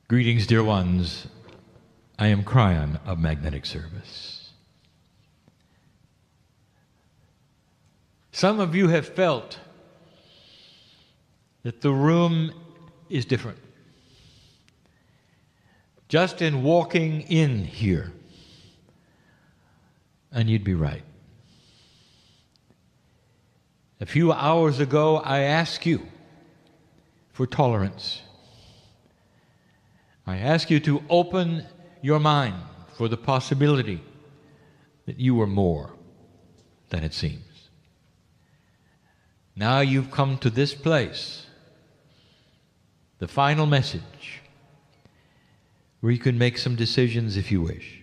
Greetings, dear ones. I am Kryon of Magnetic Service. Some of you have felt that the room is different. Just in walking in here, and you'd be right. A few hours ago, I asked you for tolerance. I ask you to open your mind for the possibility that you are more than it seems. Now you've come to this place, the final message, where you can make some decisions if you wish.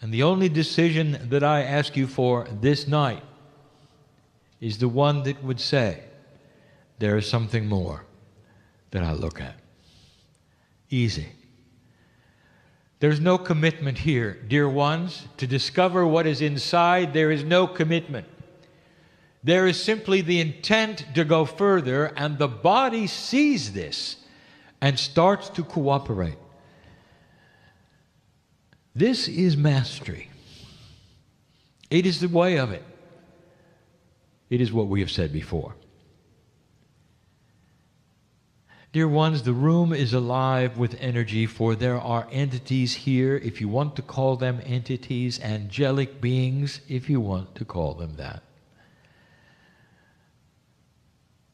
And the only decision that I ask you for this night is the one that would say, there is something more that I look at. Easy. There's no commitment here, dear ones. To discover what is inside, there is no commitment. There is simply the intent to go further, and the body sees this and starts to cooperate. This is mastery. It is the way of it. It is what we have said before. Dear ones, the room is alive with energy, for there are entities here, if you want to call them entities, angelic beings, if you want to call them that.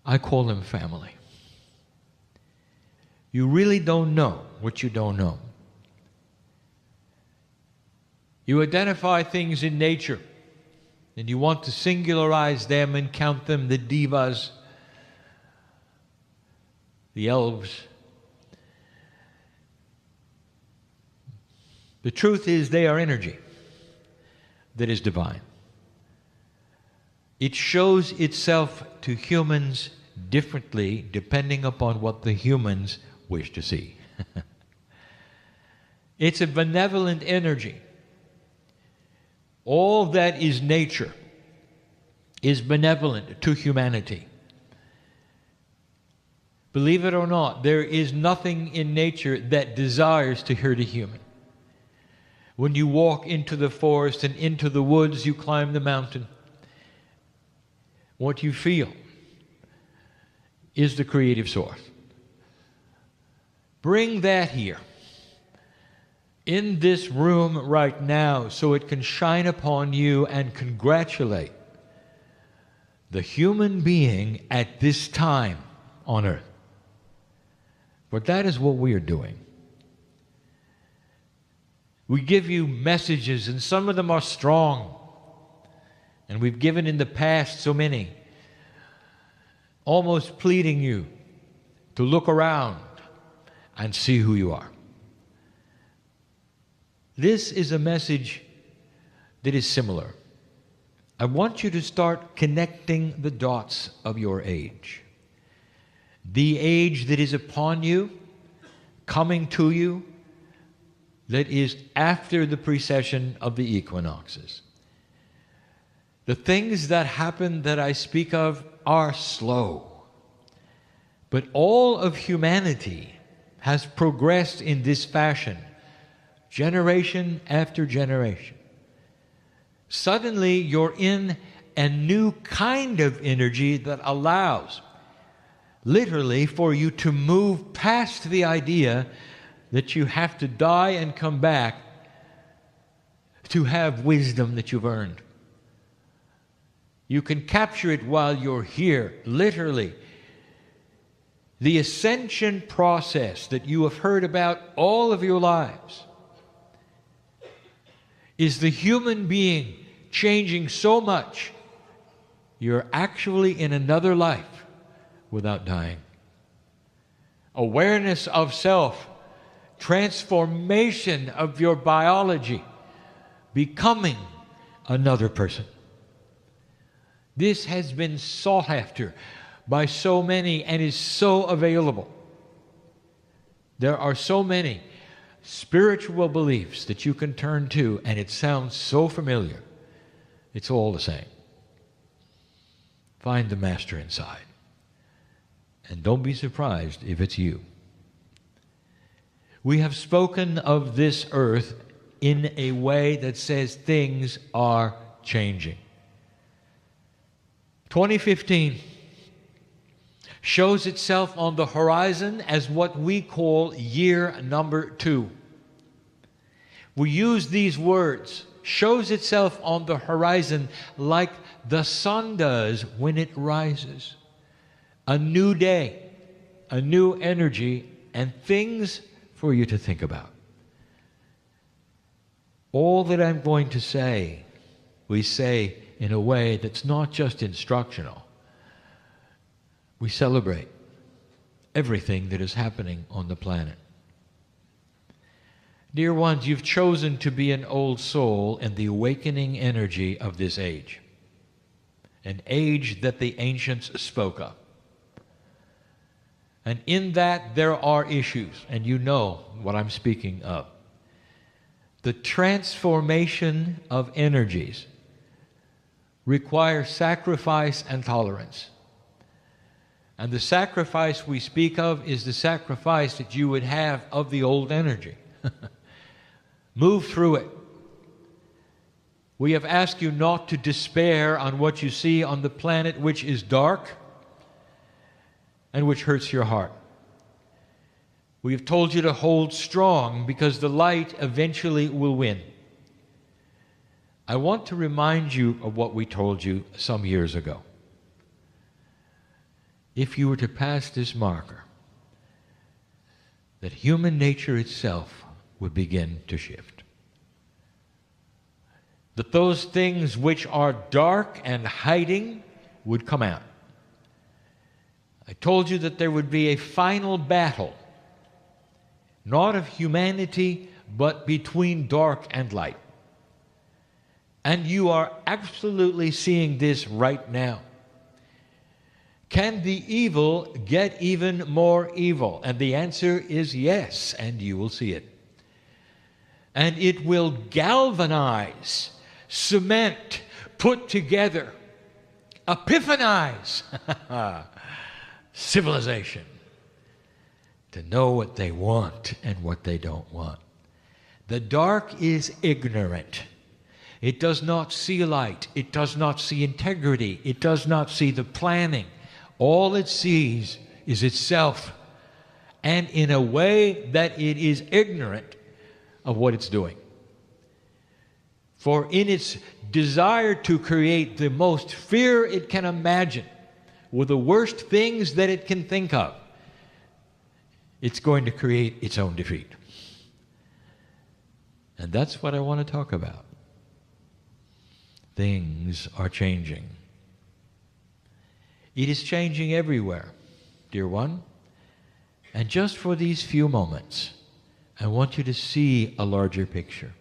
I call them family. You really don't know what you don't know. You identify things in nature, and you want to singularize them and count them, the divas, the elves. The truth is they are energy that is divine. It shows itself to humans differently depending upon what the humans wish to see. It's a benevolent energy. All that is nature is benevolent to humanity. Believe it or not, there is nothing in nature that desires to hurt a human. When you walk into the forest and into the woods, you climb the mountain, what you feel is the creative source. Bring that here, in this room right now, so it can shine upon you and congratulate the human being at this time on earth. But that is what we are doing. We give you messages, and some of them are strong. And we've given in the past so many, almost pleading you to look around and see who you are. This is a message that is similar. I want you to start connecting the dots of your age. The age that is upon you, coming to you, that is after the precession of the equinoxes. The things that happen that I speak of are slow. But all of humanity has progressed in this fashion, generation after generation. Suddenly you're in a new kind of energy that allows literally for you to move past the idea that you have to die and come back to have wisdom that you've earned. You can capture it while you're here, literally. The ascension process that you have heard about all of your lives is the human being changing so much, you're actually in another life without dying. Awareness of self, transformation of your biology, becoming another person. This has been sought after by so many and is so available. There are so many spiritual beliefs that you can turn to, and it sounds so familiar. It's all the same. Find the master inside. And don't be surprised if it's you. We have spoken of this earth in a way that says things are changing. 2015 shows itself on the horizon as what we call year number 2. We use these words, shows itself on the horizon like the sun does when it rises. A new day, a new energy, and things for you to think about. All that I'm going to say, we say in a way that's not just instructional. We celebrate everything that is happening on the planet. Dear ones, you've chosen to be an old soul in the awakening energy of this age, an age that the ancients spoke of. And in that there are issues, and you know what I'm speaking of. The transformation of energies requires sacrifice and tolerance. And the sacrifice we speak of is the sacrifice that you would have of the old energy. Move through it. We have asked you not to despair on what you see on the planet, which is dark and which hurts your heart. We have told you to hold strong because the light eventually will win. I want to remind you of what we told you some years ago. If you were to pass this marker, that human nature itself would begin to shift. That those things which are dark and hiding would come out. I told you that there would be a final battle, not of humanity, but between dark and light. And you are absolutely seeing this right now. Can the evil get even more evil? And the answer is yes, and you will see it. And it will galvanize, cement, put together, epiphanize civilization to know what they want and what they don't want. The dark is ignorant. It does not see light. It does not see integrity. It does not see the planning. All it sees is itself, and in a way that it is ignorant of what it's doing. For in its desire to create the most fear it can imagine, with the worst things that it can think of, it's going to create its own defeat. And that's what I want to talk about. Things are changing. It is changing everywhere, dear one. And just for these few moments, I want you to see a larger picture.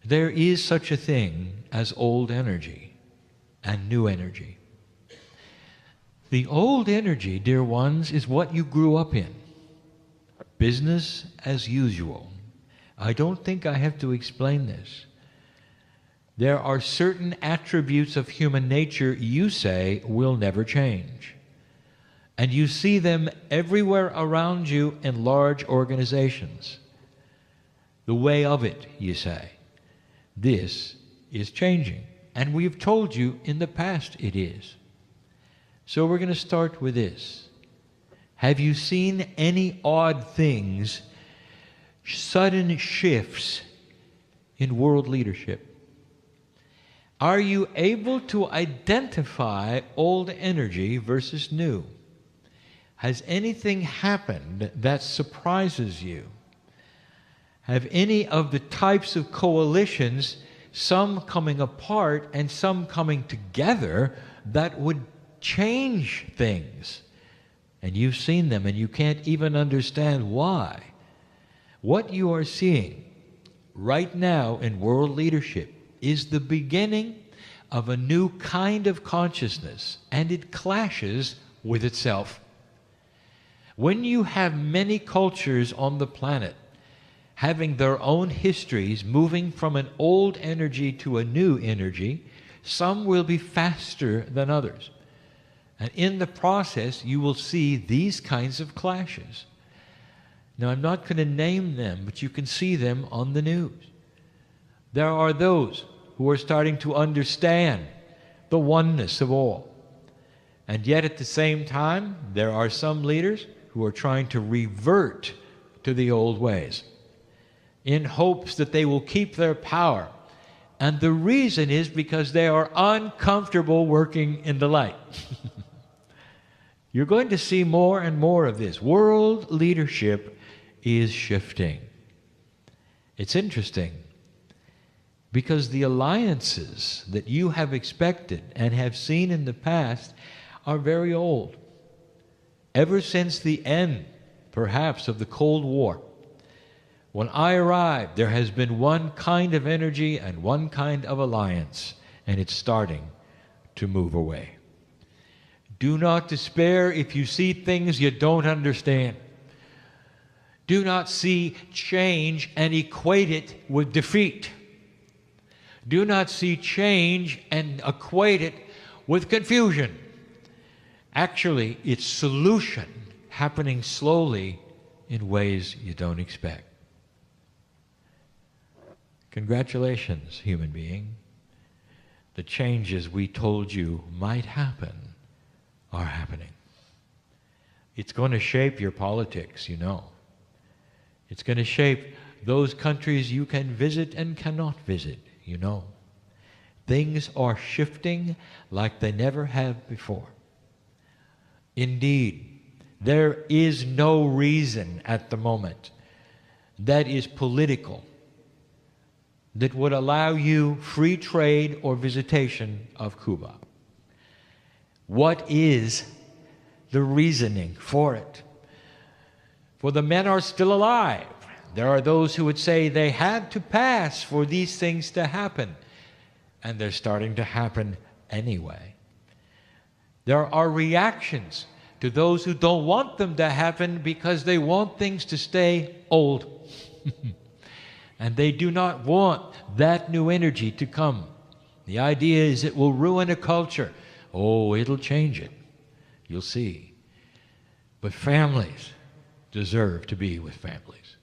There is such a thing as old energy and new energy. The old energy, dear ones, is what you grew up in. Business as usual. I don't think I have to explain this. There are certain attributes of human nature you say will never change. And you see them everywhere around you in large organizations. The way of it, you say. This is changing. And we've told you in the past it is. So we're going to start with this. Have you seen any odd things, sudden shifts in world leadership? Are you able to identify old energy versus new? Has anything happened that surprises you? Have any of the types of coalitions, some coming apart and some coming together, that would change things? And you've seen them and you can't even understand why. What you are seeing right now in world leadership is the beginning of a new kind of consciousness, and it clashes with itself. When you have many cultures on the planet having their own histories, moving from an old energy to a new energy, some will be faster than others. And in the process, you will see these kinds of clashes. Now, I'm not going to name them, but you can see them on the news. There are those who are starting to understand the oneness of all. And yet at the same time, there are some leaders who are trying to revert to the old ways in hopes that they will keep their power. And the reason is because they are uncomfortable working in the light. You're going to see more and more of this. World leadership is shifting. It's interesting because the alliances that you have expected and have seen in the past are very old. Ever since the end, perhaps, of the Cold War, when I arrived, there has been one kind of energy and one kind of alliance, and it's starting to move away. Do not despair if you see things you don't understand. Do not see change and equate it with defeat. Do not see change and equate it with confusion. Actually, it's solution happening slowly in ways you don't expect. Congratulations, human being. The changes we told you might happen are happening. It's going to shape your politics, you know. It's going to shape those countries you can visit and cannot visit, you know. Things are shifting like they never have before. Indeed, there is no reason at the moment that is political that would allow you free trade or visitation of Cuba. What is the reasoning for it? For the men are still alive. There are those who would say they had to pass for these things to happen, and they're starting to happen anyway. There are reactions to those who don't want them to happen because they want things to stay old. And they do not want that new energy to come. The idea is it will ruin a culture. Oh, it'll change it. You'll see. But families deserve to be with families.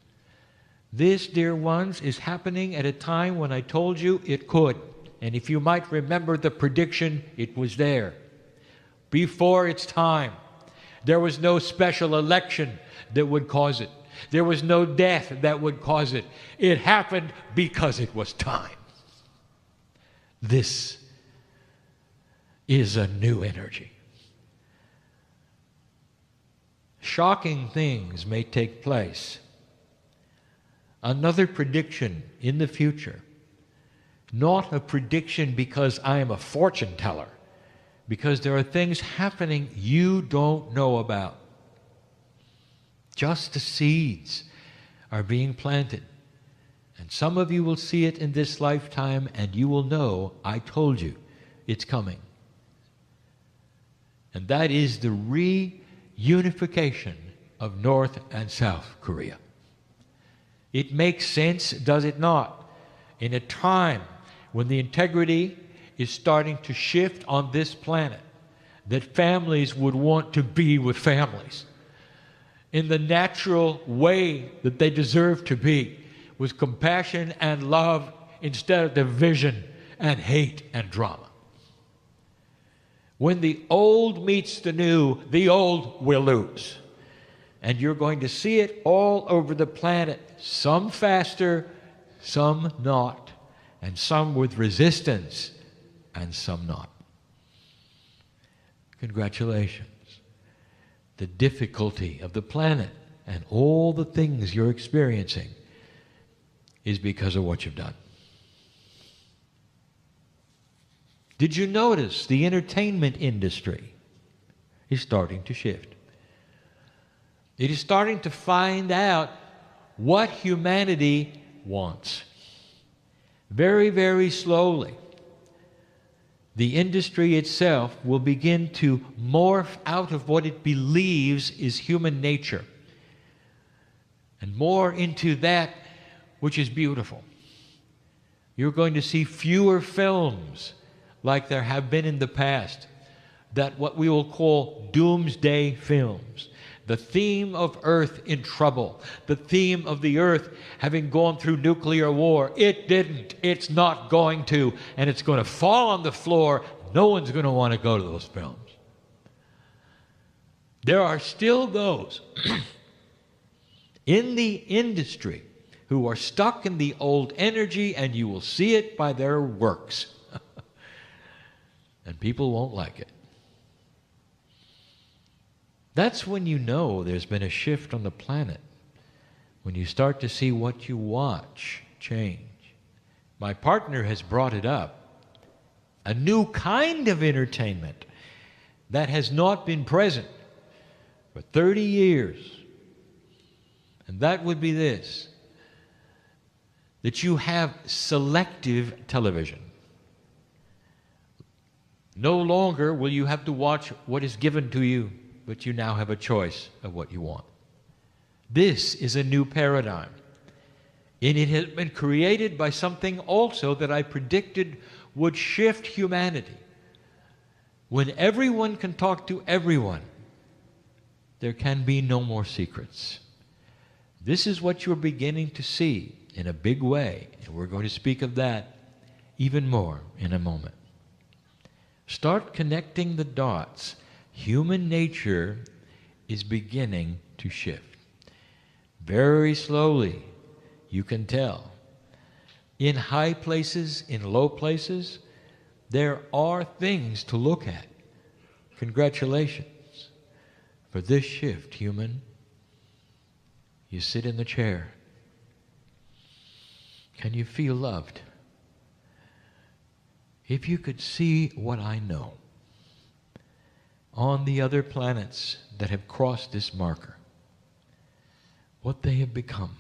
This, dear ones, is happening at a time when I told you it could. And if you might remember the prediction, it was there. Before its time. There was no special election that would cause it. There was no death that would cause it. It happened because it was time. This is a new energy. Shocking things may take place. Another prediction in the future. Not a prediction because I am a fortune teller, because there are things happening you don't know about. Just the seeds are being planted. And some of you will see it in this lifetime, and you will know, I told you, it's coming. And that is the reunification of North and South Korea. It makes sense, does it not? In a time when the integrity is starting to shift on this planet, that families would want to be with families in the natural way that they deserve to be, with compassion and love instead of division and hate and drama. When the old meets the new, the old will lose. And you're going to see it all over the planet, some faster, some not, and some with resistance, and some not. Congratulations. The difficulty of the planet and all the things you're experiencing is because of what you've done. Did you notice the entertainment industry is starting to shift? It is starting to find out what humanity wants. Very, very slowly, the industry itself will begin to morph out of what it believes is human nature and more into that which is beautiful. You're going to see fewer films like there have been in the past, that what we will call doomsday films, The theme of earth in trouble, the theme of the earth having gone through nuclear war. It didn't. It's not going to. And it's going to fall on the floor. No one's going to want to go to those films. There are still those in the industry who are stuck in the old energy, and you will see it by their works. And people won't like it. That's when you know there's been a shift on the planet. When you start to see what you watch change. My partner has brought it up. A new kind of entertainment that has not been present for 30 years. And that would be this: that you have selective television. No longer will you have to watch what is given to you, but you now have a choice of what you want. This is a new paradigm. And it has been created by something also that I predicted would shift humanity. When everyone can talk to everyone, there can be no more secrets. This is what you're beginning to see in a big way, and we're going to speak of that even more in a moment. Start connecting the dots. Human nature is beginning to shift. Very slowly, you can tell. In high places, in low places, there are things to look at. Congratulations for this shift, human. You sit in the chair. Can you feel loved? If you could see what I know on the other planets that have crossed this marker, what they have become,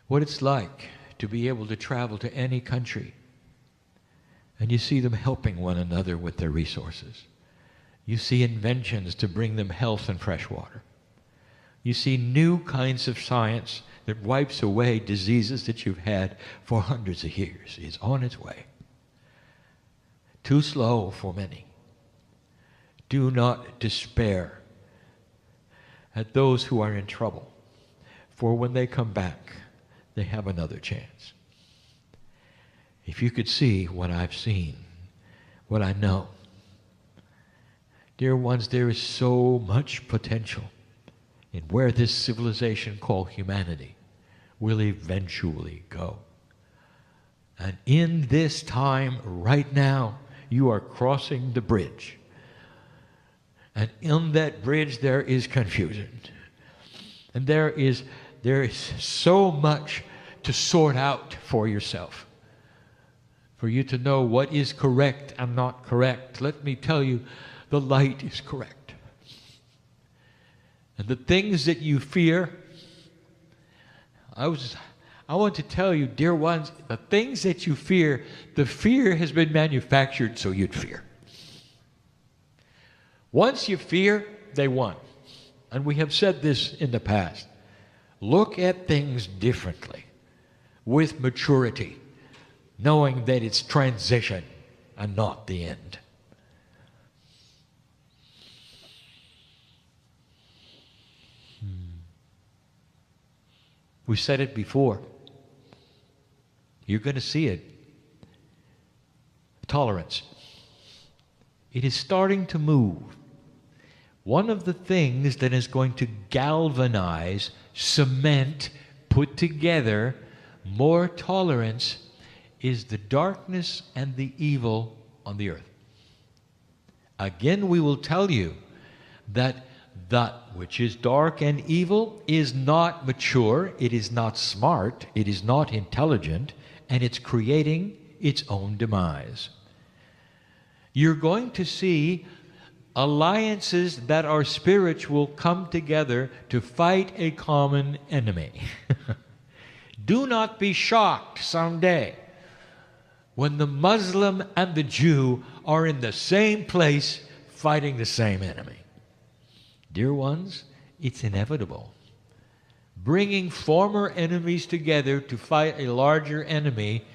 what it's like to be able to travel to any country, and you see them helping one another with their resources. You see inventions to bring them health and fresh water. You see new kinds of science that wipes away diseases that you've had for hundreds of years. It's on its way. Too slow for many. Do not despair at those who are in trouble, for when they come back, they have another chance. If you could see what I've seen, what I know, dear ones, there is so much potential in where this civilization called humanity will eventually go. And in this time, right now, you are crossing the bridge. And in that bridge there is confusion. And there is so much to sort out for yourself. For you to know what is correct and not correct. Let me tell you, the light is correct. And the things that you fear, I want to tell you, dear ones, the things that you fear, the fear has been manufactured so you'd fear. Once you fear, they won. And we have said this in the past. Look at things differently, with maturity, knowing that it's transition and not the end. We said it before. You're going to see it. Tolerance. It is starting to move. One of the things that is going to galvanize, cement, put together more tolerance is the darkness and the evil on the earth. Again, we will tell you that that which is dark and evil is not mature, it is not smart, it is not intelligent, and it's creating its own demise. You're going to see alliances that are spiritual come together to fight a common enemy. Do not be shocked someday when the Muslim and the Jew are in the same place fighting the same enemy. Dear ones, it's inevitable. Bringing former enemies together to fight a larger enemy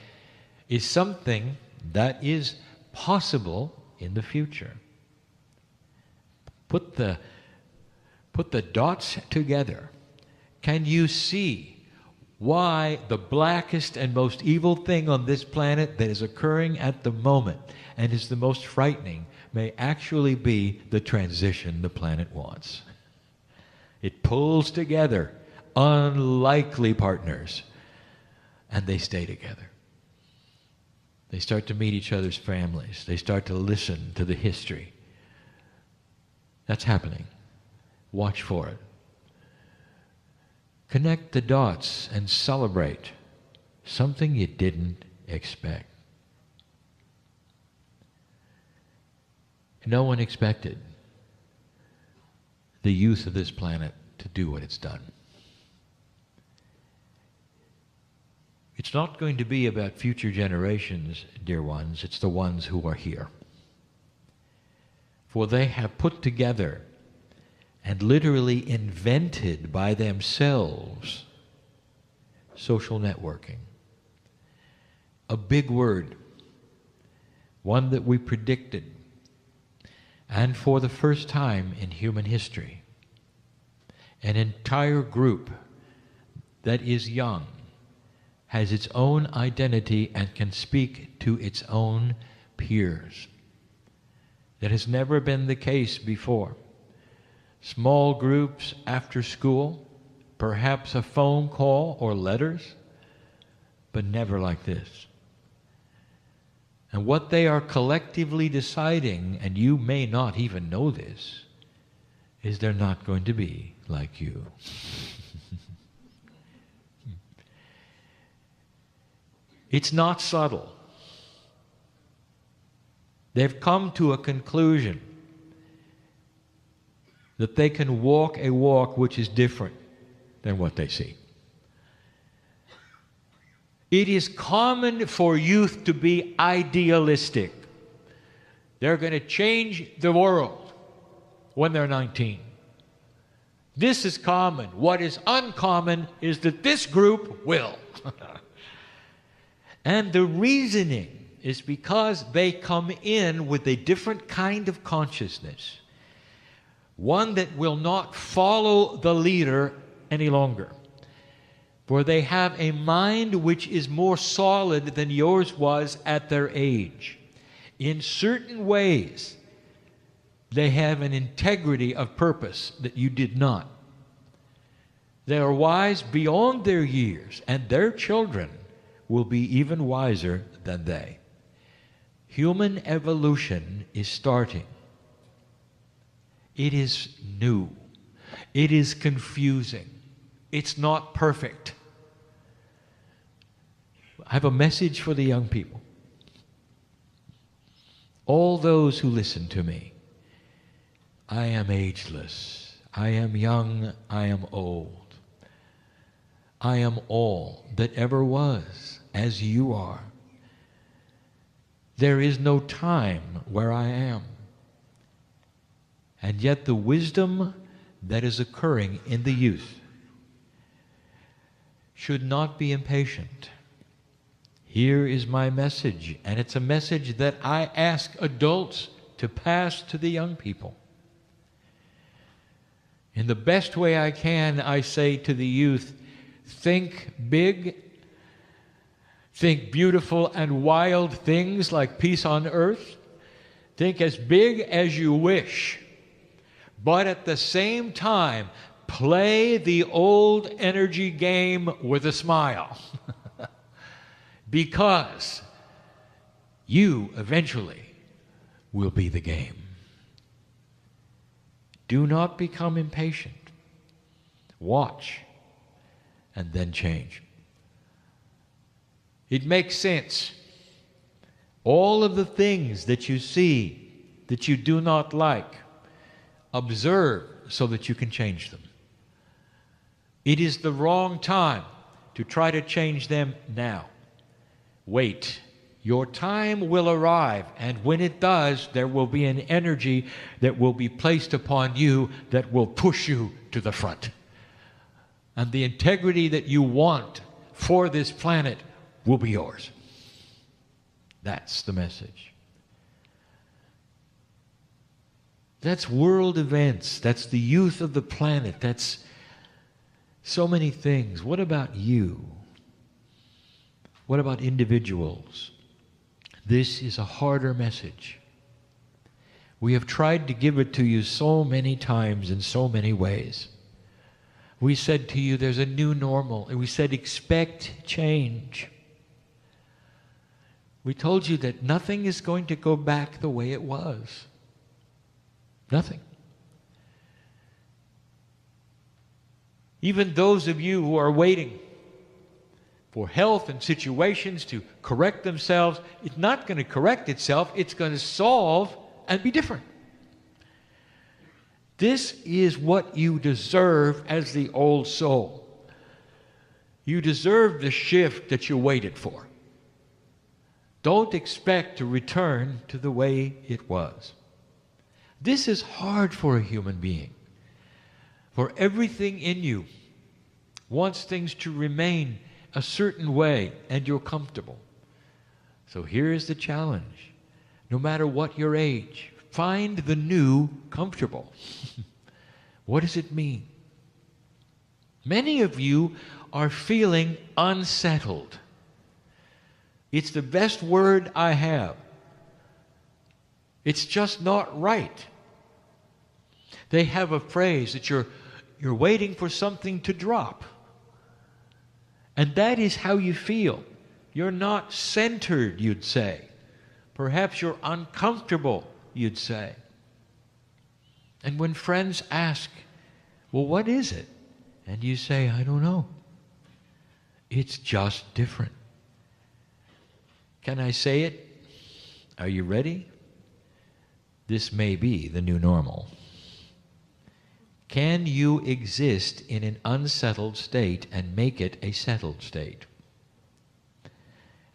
is something that is possible in the future. Put the dots together. Can you see why the blackest and most evil thing on this planet that is occurring at the moment and is the most frightening may actually be the transition the planet wants? It pulls together unlikely partners, and they stay together. They start to meet each other's families. They start to listen to the history. That's happening. Watch for it. Connect the dots and celebrate something you didn't expect. No one expected the youth of this planet to do what it's done. It's not going to be about future generations, dear ones. It's the ones who are here. For they have put together and literally invented by themselves social networking. A big word, one that we predicted, and for the first time in human history, an entire group that is young, has its own identity and can speak to its own peers. That has never been the case before. Small groups after school, perhaps a phone call or letters, but never like this. And what they are collectively deciding, and you may not even know this, is they're not going to be like you. It's not subtle. They've come to a conclusion that they can walk a walk which is different than what they see. It is common for youth to be idealistic. They're going to change the world when they're 19. This is common. What is uncommon is that this group will. And the reasoning is because they come in with a different kind of consciousness. One that will not follow the leader any longer. For they have a mind which is more solid than yours was at their age. In certain ways, they have an integrity of purpose that you did not. They are wise beyond their years, and their children will be even wiser than they. Human evolution is starting. It is new. It is confusing. It's not perfect. I have a message for the young people. All those who listen to me, I am ageless. I am young. I am old. I am all that ever was, as you are. There is no time where I am. And yet the wisdom that is occurring in the youth should not be impatient. Here is my message, and it's a message that I ask adults to pass to the young people. In the best way I can, I say to the youth, think big, think beautiful and wild things like peace on earth. Think as big as you wish. But at the same time, play the old energy game with a smile. Because you eventually will be the game. Do not become impatient. Watch and then change. It makes sense. All of the things that you see that you do not like, observe so that you can change them. It is the wrong time to try to change them now. Wait. Your time will arrive, and when it does, there will be an energy that will be placed upon you that will push you to the front. And the integrity that you want for this planet will be yours. That's the message. That's world events. That's the youth of the planet. That's so many things. What about you? What about individuals? This is a harder message. We have tried to give it to you so many times in so many ways. We said to you, there's a new normal. And we said, expect change. We told you that nothing is going to go back the way it was. Nothing. Even those of you who are waiting for health and situations to correct themselves, it's not going to correct itself. It's going to solve and be different. This is what you deserve as the old soul. You deserve the shift that you waited for. Don't expect to return to the way it was. This is hard for a human being. For everything in you wants things to remain a certain way, and you're comfortable. So here is the challenge. No matter what your age, find the new comfortable. What does it mean? Many of you are feeling unsettled. It's the best word I have. It's just not right. They have a phrase that you're waiting for something to drop. And that is how you feel. You're not centered, you'd say. Perhaps you're uncomfortable, you'd say. And when friends ask, well, what is it? And you say, I don't know. It's just different. Can I say it? Are you ready? This may be the new normal. Can you exist in an unsettled state and make it a settled state?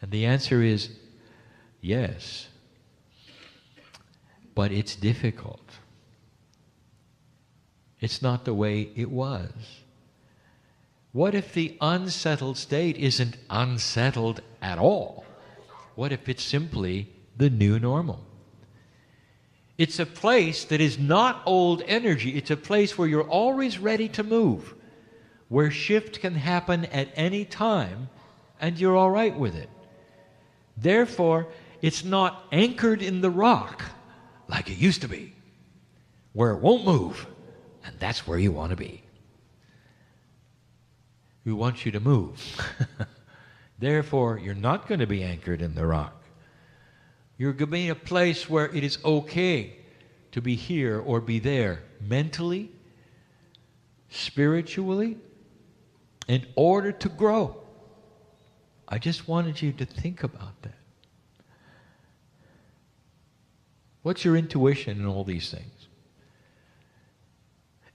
And the answer is yes. But it's difficult. It's not the way it was. What if the unsettled state isn't unsettled at all? What if it's simply the new normal? It's a place that is not old energy. It's a place where you're always ready to move, where shift can happen at any time, and you're all right with it. Therefore, it's not anchored in the rock like it used to be, where it won't move, and that's where you want to be. We want you to move. Therefore, you're not going to be anchored in the rock. You're going to be in a place where it is okay to be here or be there, mentally, spiritually, in order to grow. I just wanted you to think about that. What's your intuition in all these things?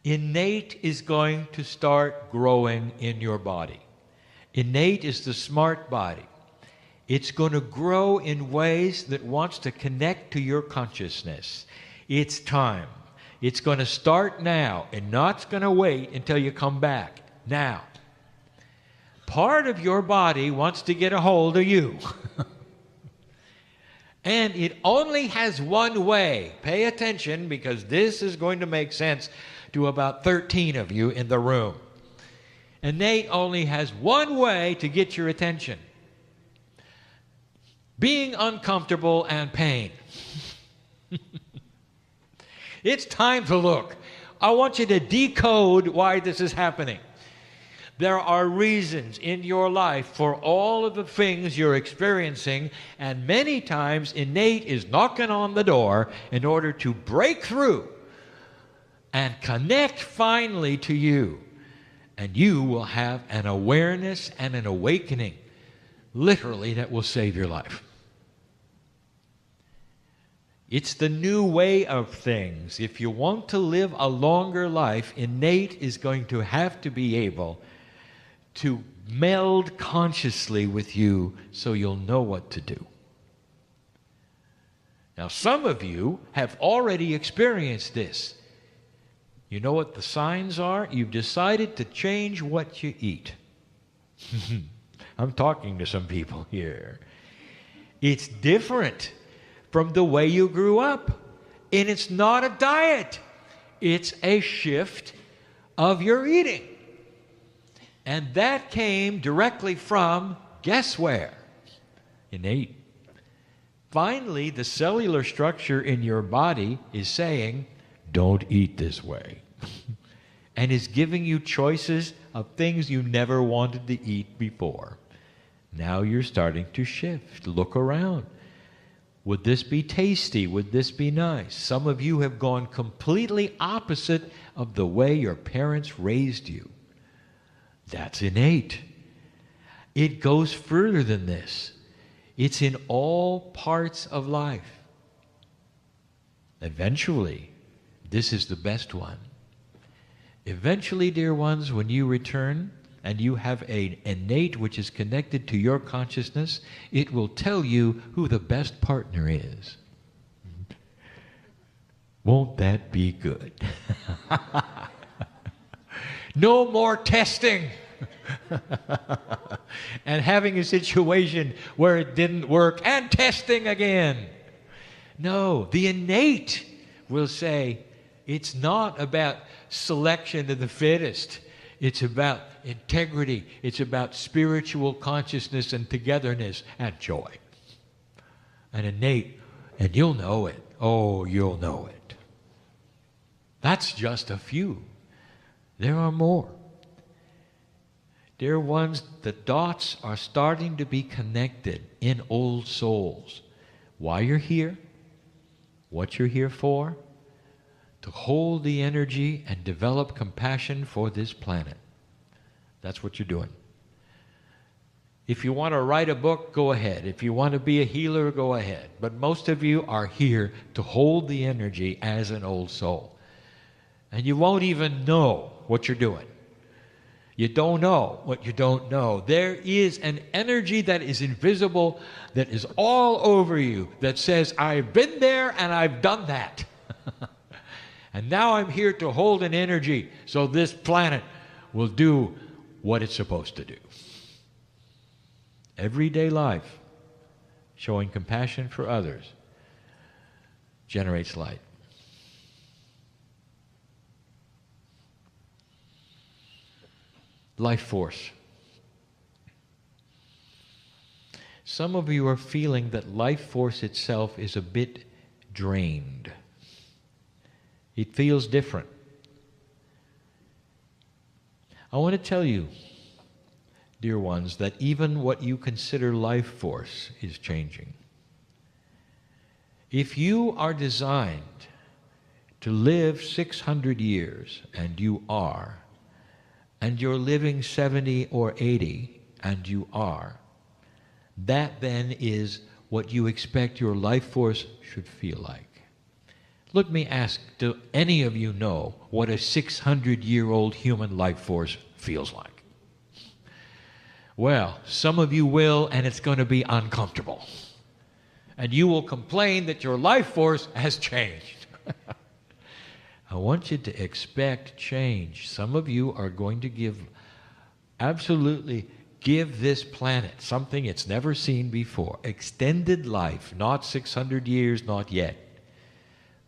Innate is going to start growing in your body. Innate is the smart body. It's going to grow in ways that wants to connect to your consciousness. It's time. It's going to start now and not going to wait until you come back. Now. Part of your body wants to get a hold of you. And it only has one way. Pay attention, because this is going to make sense to about 13 of you in the room. Innate only has one way to get your attention. Being uncomfortable and pain. It's time to look. I want you to decode why this is happening. There are reasons in your life for all of the things you're experiencing, and many times innate is knocking on the door in order to break through and connect finally to you. And you will have an awareness and an awakening, literally, that will save your life. It's the new way of things. If you want to live a longer life, innate is going to have to be able to meld consciously with you so you'll know what to do. Now, some of you have already experienced this. You know what the signs are? You've decided to change what you eat. I'm talking to some people here. It's different from the way you grew up. And it's not a diet. It's a shift of your eating. And that came directly from, guess where? Innate. Finally, the cellular structure in your body is saying, don't eat this way. And is giving you choices of things you never wanted to eat before. Now you're starting to shift. Look around. Would this be tasty? Would this be nice? Some of you have gone completely opposite of the way your parents raised you. That's innate. It goes further than this. It's in all parts of life. Eventually, this is the best one. Eventually, dear ones, when you return and you have an innate which is connected to your consciousness, it will tell you who the best partner is. Won't that be good? No more testing and having a situation where it didn't work and testing again. No, the innate will say, it's not about selection of the fittest. It's about integrity. It's about spiritual consciousness and togetherness and joy. And innate, and you'll know it. Oh, you'll know it. That's just a few. There are more. Dear ones, the dots are starting to be connected in old souls. Why you're here, what you're here for, to hold the energy and develop compassion for this planet. That's what you're doing. If you want to write a book, go ahead. If you want to be a healer, go ahead. But most of you are here to hold the energy as an old soul. And you won't even know what you're doing. You don't know what you don't know. There is an energy that is invisible, that is all over you, that says, I've been there and I've done that. And now I'm here to hold an energy so this planet will do what it's supposed to do. Everyday life, showing compassion for others, generates light. Life force. Some of you are feeling that life force itself is a bit drained. It feels different. I want to tell you, dear ones, that even what you consider life force is changing. If you are designed to live 600 years, and you are, and you're living 70 or 80, and you are, that then is what you expect your life force should feel like. Let me ask, do any of you know what a 600-year-old human life force feels like? Well, some of you will, and it's going to be uncomfortable. And you will complain that your life force has changed. I want you to expect change. Some of you are going to absolutely give this planet something it's never seen before. Extended life, not 600 years, not yet.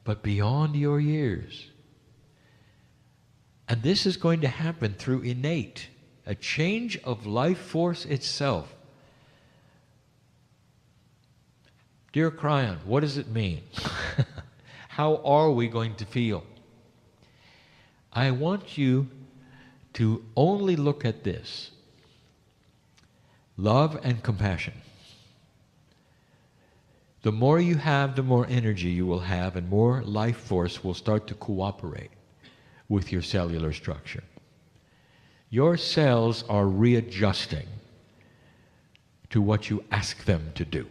But beyond your years. And this is going to happen through innate, a change of life force itself. Dear Kryon, what does it mean? How are we going to feel? I want you to only look at this. Love and compassion. The more you have, the more energy you will have, and more life force will start to cooperate with your cellular structure. Your cells are readjusting to what you ask them to do.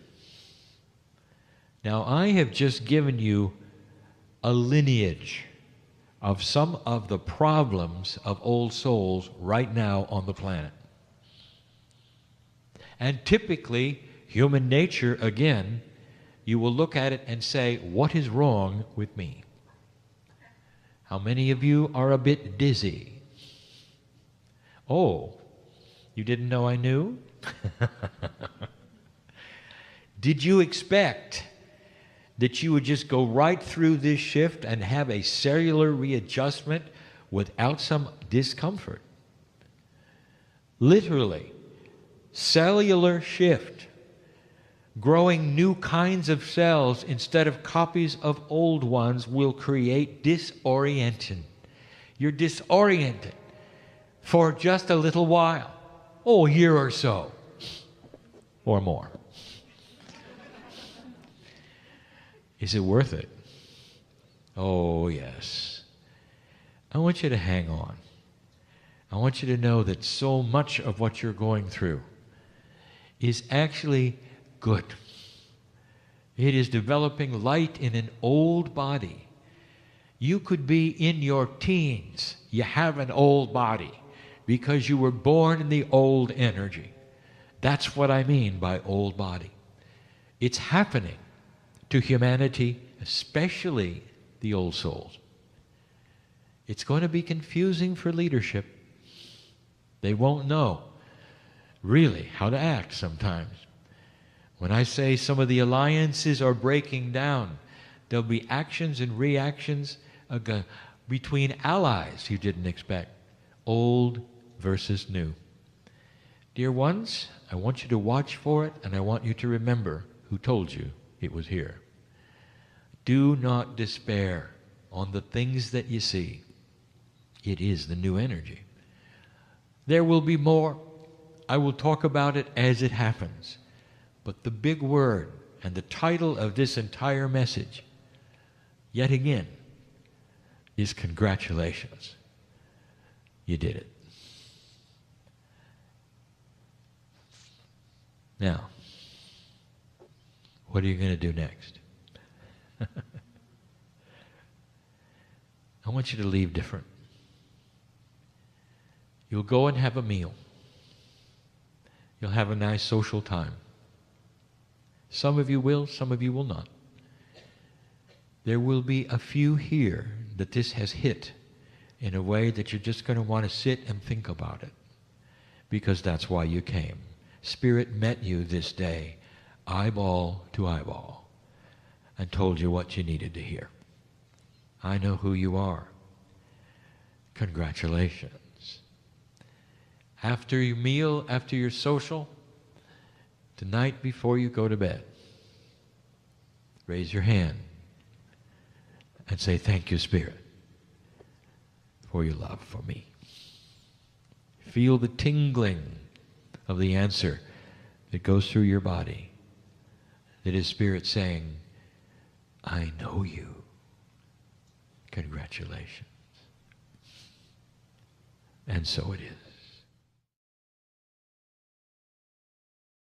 Now, I have just given you a lineage of some of the problems of old souls right now on the planet. And typically, human nature, again, you will look at it and say, what is wrong with me? How many of you are a bit dizzy? Oh, you didn't know I knew? Did you expect that you would just go right through this shift and have a cellular readjustment without some discomfort. Literally, cellular shift, growing new kinds of cells instead of copies of old ones will create disorientation. You're disoriented for just a little while, a year or so, or more. Is it worth it? Oh, yes. I want you to hang on. I want you to know that so much of what you're going through is actually good. It is developing light in an old body. You could be in your teens. You have an old body because you were born in the old energy. That's what I mean by old body. It's happening to humanity, especially the old souls. It's going to be confusing for leadership. They won't know really how to act sometimes. When I say some of the alliances are breaking down, there'll be actions and reactions between allies you didn't expect. Old versus new. Dear ones, I want you to watch for it, and I want you to remember who told you it was here. Do not despair on the things that you see. It is the new energy. There will be more. I will talk about it as it happens. But the big word and the title of this entire message, yet again, is congratulations. You did it. Now, what are you going to do next? I want you to leave different. You'll go and have a meal. You'll have a nice social time. Some of you will, some of you will not. There will be a few here that this has hit in a way that you're just going to want to sit and think about it, because that's why you came. Spirit met you this day, eyeball to eyeball, and told you what you needed to hear. I know who you are. Congratulations. After your meal, after your social, tonight before you go to bed, raise your hand and say, thank you, Spirit, for your love for me. Feel the tingling of the answer that goes through your body. That is Spirit saying, I know you. Congratulations. And so it is.